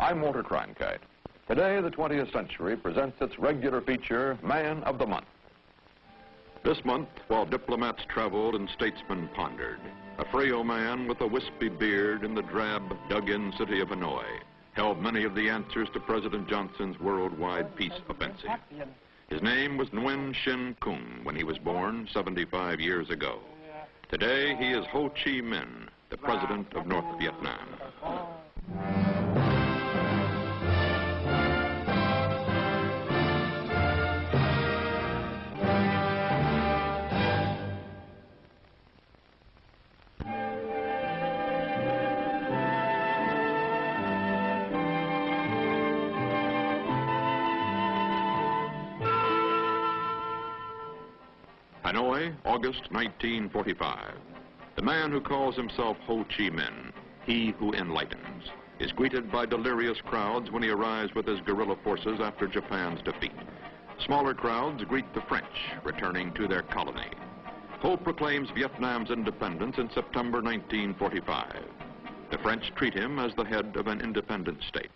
I'm Walter Cronkite. Today, the 20th Century presents its regular feature, Man of the Month. This month, while diplomats traveled and statesmen pondered, a frail man with a wispy beard in the drab, dug-in city of Hanoi held many of the answers to President Johnson's worldwide peace offensive. His name was Nguyen Sinh Cung when he was born 75 years ago. Today, he is Ho Chi Min, the president of North Vietnam. Hanoi, August 1945. The man who calls himself Ho Chi Min, he who enlightens, is greeted by delirious crowds when he arrives with his guerrilla forces after Japan's defeat. Smaller crowds greet the French, returning to their colony. Ho proclaims Vietnam's independence in September 1945. The French treat him as the head of an independent state.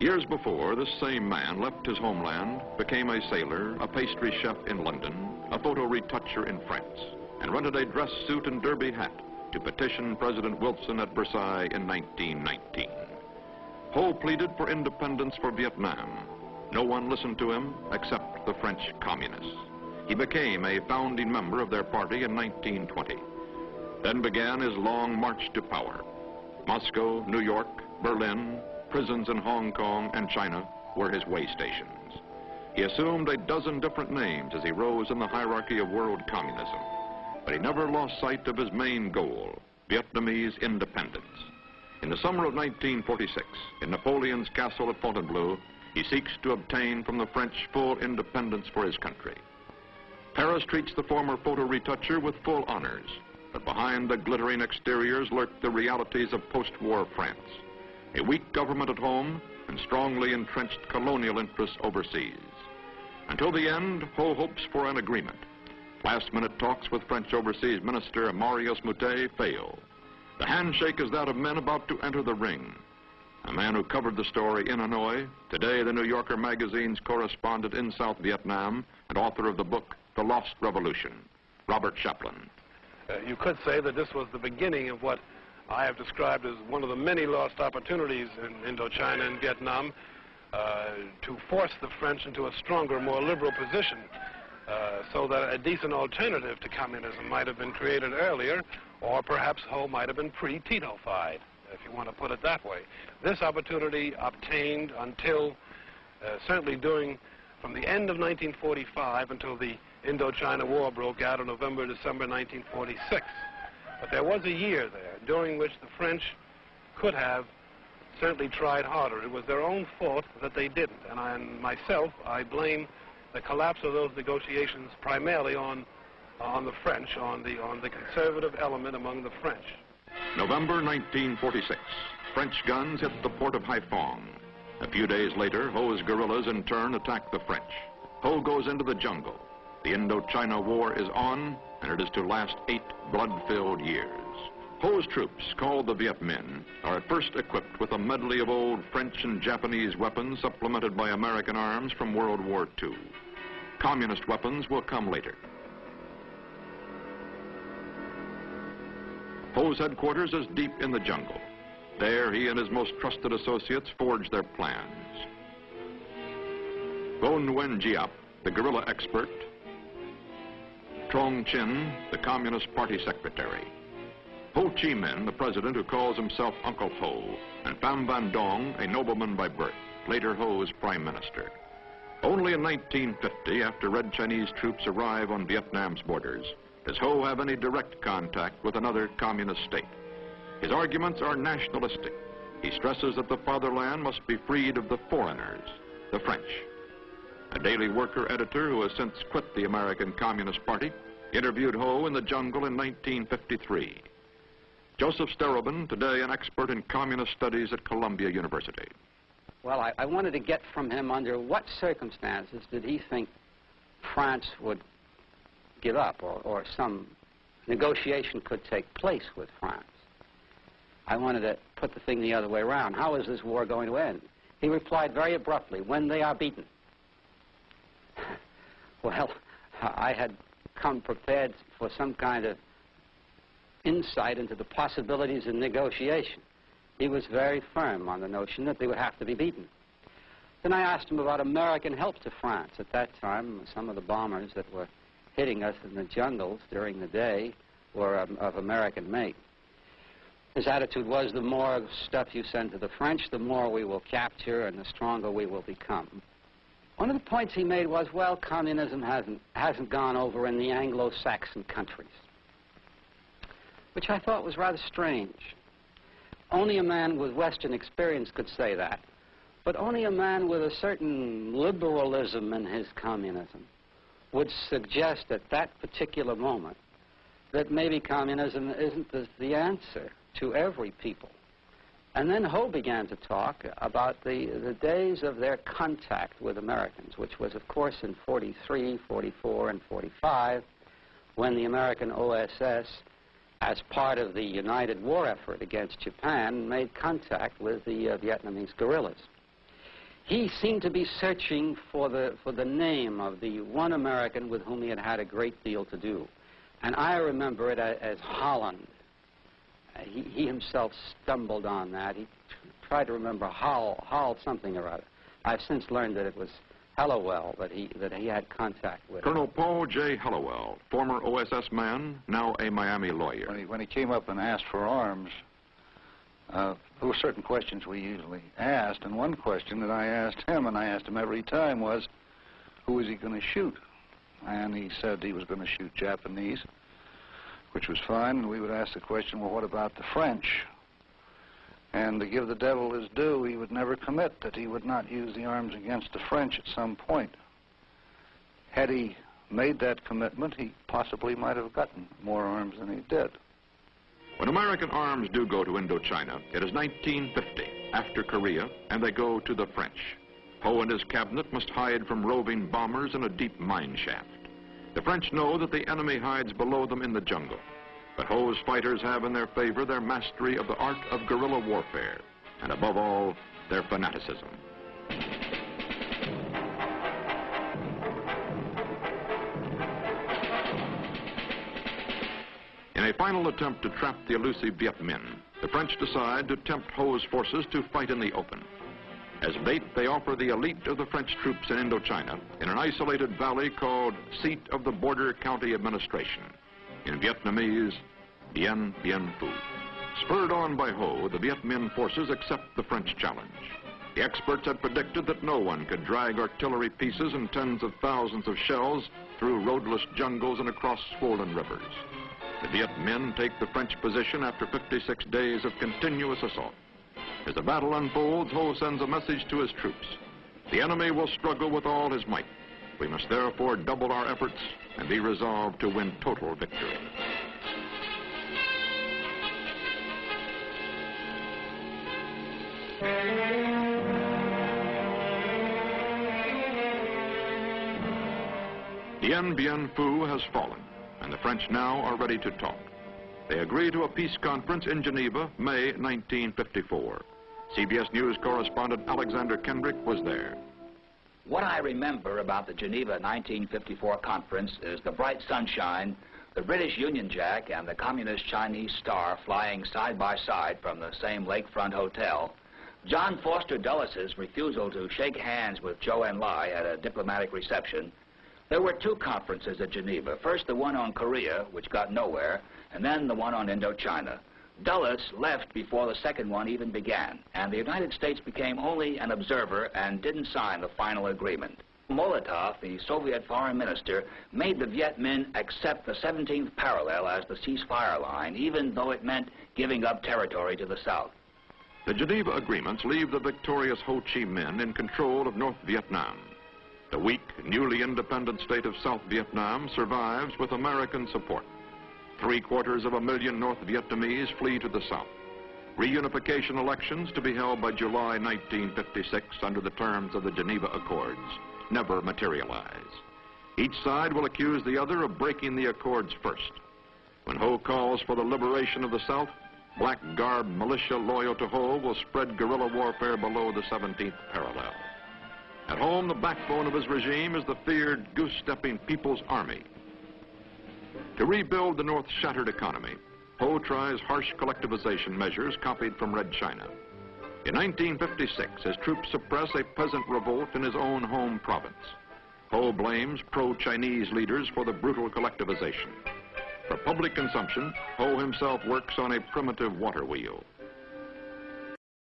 Years before, this same man left his homeland, became a sailor, a pastry chef in London, a photo retoucher in France, and rented a dress suit and derby hat to petition President Wilson at Versailles in 1919. Ho pleaded for independence for Vietnam. No one listened to him except the French communists. He became a founding member of their party in 1920. Then began his long march to power. Moscow, New York, Berlin, prisons in Hong Kong and China were his way stations. He assumed a dozen different names as he rose in the hierarchy of world communism, but he never lost sight of his main goal, Vietnamese independence. In the summer of 1946, in Napoleon's castle of Fontainebleau, he seeks to obtain from the French full independence for his country. Paris treats the former photo retoucher with full honors, but behind the glittering exteriors lurk the realities of post-war France. A weak government at home and strongly entrenched colonial interests overseas. Until the end, Ho hopes for an agreement. Last-minute talks with French Overseas Minister Marius Moutet fail. The handshake is that of men about to enter the ring. A man who covered the story in Hanoi, today the New Yorker magazine's correspondent in South Vietnam and author of the book The Lost Revolution, Robert Chaplin. You could say that this was the beginning of what I have described as one of the many lost opportunities in Indochina and Vietnam to force the French into a stronger, more liberal position so that a decent alternative to communism might have been created earlier, or perhaps Ho might have been pre-Tito-fied, if you want to put it that way. This opportunity obtained until, certainly from the end of 1945 until the Indochina War broke out in November, December 1946. But there was a year there during which the French could have certainly tried harder. It was their own fault that they didn't. And I blame the collapse of those negotiations primarily on the French, on the conservative element among the French. November 1946. French guns hit the port of Haiphong. A few days later, Ho's guerrillas in turn attack the French. Ho goes into the jungle. The Indochina War is on, and it is to last 8 blood-filled years. Ho's troops, called the Viet Minh, are at first equipped with a medley of old French and Japanese weapons supplemented by American arms from World War II. Communist weapons will come later. Ho's headquarters is deep in the jungle. There, he and his most trusted associates forge their plans. Vo Nguyen Giap, the guerrilla expert, Trong Chin, the Communist Party secretary, Ho Chi Min, the president who calls himself Uncle Ho, and Pham Van Dong, a nobleman by birth, later Ho's prime minister. Only in 1950, after Red Chinese troops arrive on Vietnam's borders, does Ho have any direct contact with another communist state. His arguments are nationalistic. He stresses that the fatherland must be freed of the foreigners, the French. A Daily Worker editor who has since quit the American Communist Party interviewed Ho in the jungle in 1953. Joseph Sterobin, today an expert in communist studies at Columbia University. Well, I wanted to get from him under what circumstances did he think France would give up or some negotiation could take place with France. I wanted to put the thing the other way around. How is this war going to end? He replied very abruptly, when they are beaten. Well, I had come prepared for some kind of insight into the possibilities of negotiation. He was very firm on the notion that they would have to be beaten. Then I asked him about American help to France. At that time, some of the bombers that were hitting us in the jungles during the day were of American make. His attitude was, the more stuff you send to the French, the more we will capture and the stronger we will become. One of the points he made was, well, communism hasn't gone over in the Anglo-Saxon countries, which I thought was rather strange. Only a man with Western experience could say that, but only a man with a certain liberalism in his communism would suggest at that particular moment that maybe communism isn't the answer to every people. And then Ho began to talk about the days of their contact with Americans, which was, of course, in 43, 44, and 45, when the American OSS, as part of the united war effort against Japan, made contact with the Vietnamese guerrillas. He seemed to be searching for the name of the one American with whom he had had a great deal to do. And I remember it as Holland. He himself stumbled on that. He tried to remember Hall something or other. I've since learned that it was Hallowell that he had contact with. Colonel Paul J. Hallowell, former OSS man, now a Miami lawyer. When he came up and asked for arms, there were certain questions we usually asked, and one question that I asked him, and I asked him every time, was, who was he going to shoot? And he said he was going to shoot Japanese, which was fine, and we would ask the question, well, what about the French? And to give the devil his due, he would never commit that he would not use the arms against the French at some point. Had he made that commitment, he possibly might have gotten more arms than he did. When American arms do go to Indochina, it is 1950, after Korea, and they go to the French. Ho and his cabinet must hide from roving bombers in a deep mine shaft. The French know that the enemy hides below them in the jungle. But Ho's fighters have in their favor their mastery of the art of guerrilla warfare, and above all, their fanaticism. In a final attempt to trap the elusive Viet Minh, the French decide to tempt Ho's forces to fight in the open. As bait, they offer the elite of the French troops in Indochina in an isolated valley called Seat of the Border County Administration. In Vietnamese, Bien Bien Phu. Spurred on by Ho, the Viet Minh forces accept the French challenge. The experts had predicted that no one could drag artillery pieces and tens of thousands of shells through roadless jungles and across swollen rivers. The Viet Minh take the French position after 56 days of continuous assault. As the battle unfolds, Ho sends a message to his troops. The enemy will struggle with all his might. We must therefore double our efforts and be resolved to win total victory. Dien Bien Phu has fallen, and the French now are ready to talk. They agree to a peace conference in Geneva, May 1954. CBS News correspondent Alexander Kendrick was there. What I remember about the Geneva 1954 conference is the bright sunshine, the British Union Jack and the Communist Chinese Star flying side by side from the same lakefront hotel, John Foster Dulles' refusal to shake hands with Zhou Enlai at a diplomatic reception. There were two conferences at Geneva. First, the one on Korea, which got nowhere, and then the one on Indochina. Dulles left before the second one even began, and the United States became only an observer and didn't sign the final agreement. Molotov, the Soviet foreign minister, made the Viet Minh accept the 17th parallel as the ceasefire line, even though it meant giving up territory to the south. The Geneva agreements leave the victorious Ho Chi Minh in control of North Vietnam. The weak, newly independent state of South Vietnam survives with American support. 750,000 North Vietnamese flee to the south. Reunification elections to be held by July 1956 under the terms of the Geneva Accords never materialize. Each side will accuse the other of breaking the accords first. When Ho calls for the liberation of the South, black-garbed militia loyal to Ho will spread guerrilla warfare below the 17th parallel. At home, the backbone of his regime is the feared goose-stepping People's Army. To rebuild the North's shattered economy, Ho tries harsh collectivization measures copied from Red China. In 1956, his troops suppress a peasant revolt in his own home province. Ho blames pro-Chinese leaders for the brutal collectivization. For public consumption, Ho himself works on a primitive water wheel.